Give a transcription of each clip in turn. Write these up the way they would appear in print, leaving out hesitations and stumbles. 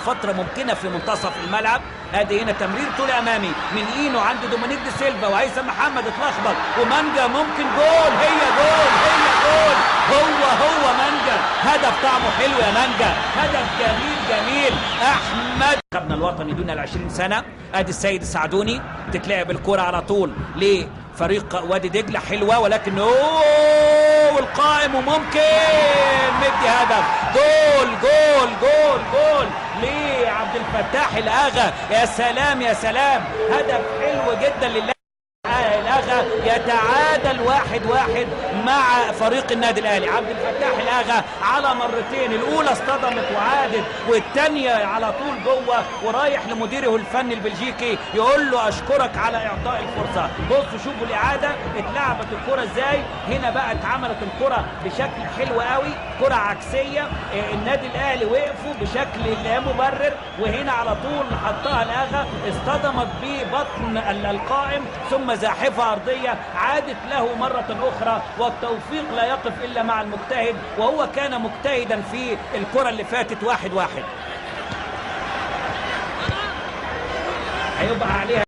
فترة ممكنة في منتصف الملعب. ادي هنا تمرير طول امامي من اينو عند دومينيك دي سيلفا وهيثم محمد اتلخبط ومانجا ممكن جول. هي جول هي جول. هو مانجا. هدف طعمه حلو يا مانجا. هدف جميل جميل. احمد منتخبنا الوطني دون ال20 سنة. ادي السيد السعدوني تتلعب الكرة على طول لفريق وادي دجلة. حلوة ولكن والقائم وممكن مدي هدف. جول جول جول جول لعبد الفتاح الأغا. يا سلام يا سلام. هدف حلو جدا لله. الأغا يتعادل 1-1 مع فريق النادي الأهلي. عبد الفتاح الأغا على مرتين، الأولى اصطدمت وعادت والثانية على طول جوه، ورايح لمديره الفني البلجيكي يقول له أشكرك على إعطاء الفرصة. بصوا شوفوا الإعادة اتلعبت الكرة ازاي. هنا بقى اتعملت الكرة بشكل حلو قوي، كرة عكسية. النادي الأهلي وقفوا بشكل لا مبرر، وهنا على طول حطها الأغا، اصطدمت ببطن القائم ثم زاحفة أرضية، عادت له مرة أخرى. والتوفيق لا يقف إلا مع المجتهد، وهو كان مجتهدا في الكرة اللي فاتت. 1-1 هيبقى عليها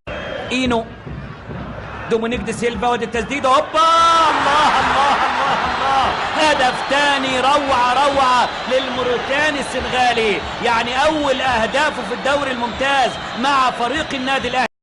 إينو. دومينيك دي سيلفا ودي التسديدة. هوبا الله الله الله الله. هدف تاني روعة للموريتاني السنغالي. يعني أول أهدافه في الدوري الممتاز مع فريق النادي الأهلي.